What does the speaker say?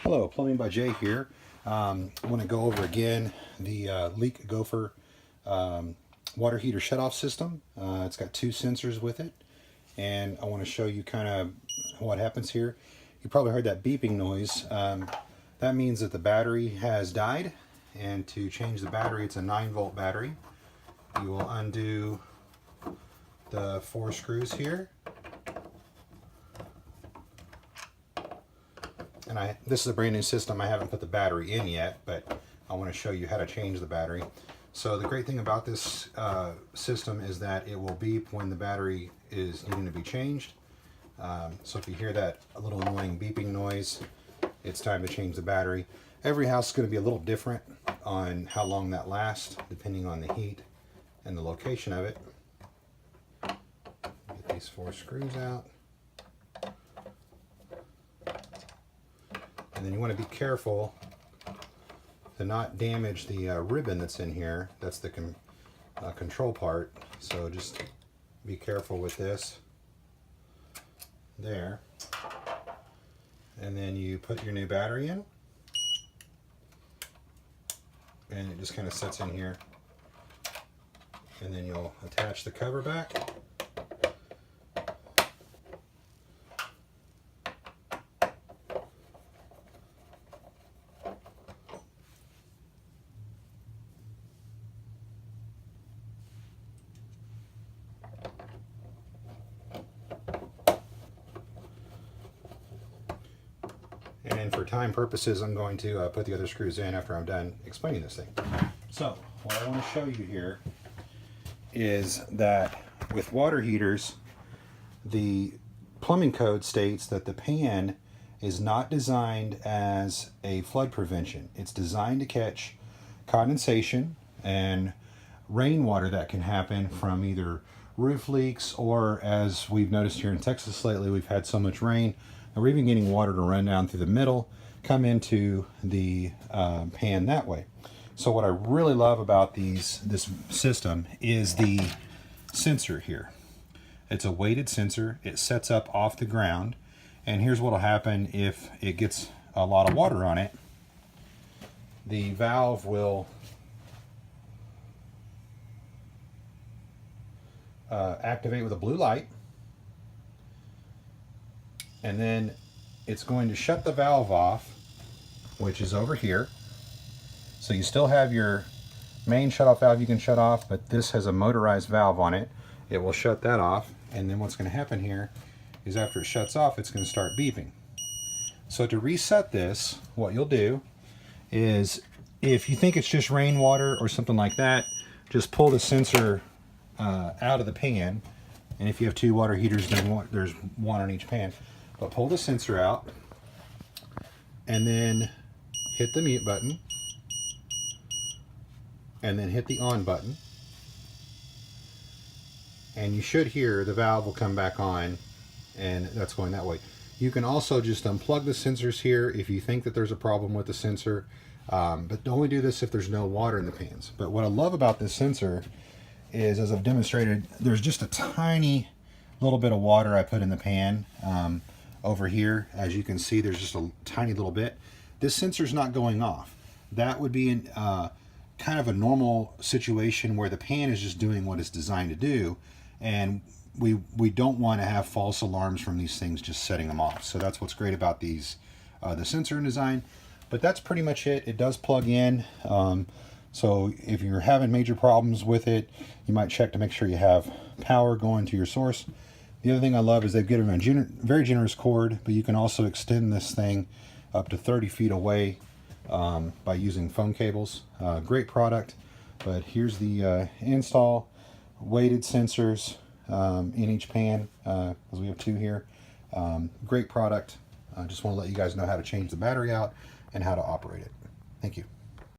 Hello, Plumbing by Jay here. I want to go over again the leak Gopher water heater shutoff system. It's got two sensors with it, and I want to show you kind of what happens here. You probably heard that beeping noise. That means that the battery has died, and to change the battery, it's a 9-volt battery. You will undo the 4 screws here. And this is a brand new system. I haven't put the battery in yet, but I want to show you how to change the battery. So the great thing about this system is that it will beep when the battery is needing to be changed. So if you hear that a little annoying beeping noise, it's time to change the battery. Every house is going to be a little different on how long that lasts, depending on the heat and the location of it. Get these 4 screws out. And then you want to be careful to not damage the ribbon that's in here. That's the control part. So just be careful with this. There. And then you put your new battery in. And it just kind of sits in here. And then you'll attach the cover back. And for time purposes, I'm going to put the other screws in after I'm done explaining this thing. So, what I want to show you here is that with water heaters, the plumbing code states that the pan is not designed as a flood prevention. It's designed to catch condensation and rainwater that can happen from either roof leaks, or as we've noticed here in Texas lately, we've had so much rain and we're even getting water to run down through the middle, come into the pan that way. So what I really love about this system is the sensor here. It's a weighted sensor. It sets up off the ground, and here's what will happen if it gets a lot of water on it. The valve will activate with a blue light, and then it's going to shut the valve off, which is over here. So you still have your main shutoff valve you can shut off, but this has a motorized valve on it. It will shut that off, and then what's going to happen here is after it shuts off, it's going to start beeping. So to reset this, what you'll do is, if you think it's just rainwater or something like that, just pull the sensor out of the pan. And if you have 2 water heaters, then there's 1 on each pan. But pull the sensor out and then hit the mute button and then hit the on button. And you should hear the valve will come back on, and that's going that way. You can also just unplug the sensors here if you think that there's a problem with the sensor, but only do this if there's no water in the pans. But what I love about this sensor is, as I've demonstrated, there's just a tiny little bit of water I put in the pan over here. As you can see, there's just a tiny little bit. This sensor's not going off. That would be kind of a normal situation where the pan is just doing what it's designed to do, and we don't want to have false alarms from these things just setting them off. So that's what's great about these, the sensor design. But that's pretty much it. It does plug in. So if you're having major problems with it, you might check to make sure you have power going to your source. The other thing I love is they've given a very generous cord, but you can also extend this thing up to 30 feet away by using phone cables. Great product. But here's the install. Weighted sensors in each pan, because we have 2 here. Great product. I just want to let you guys know how to change the battery out and how to operate it. Thank you.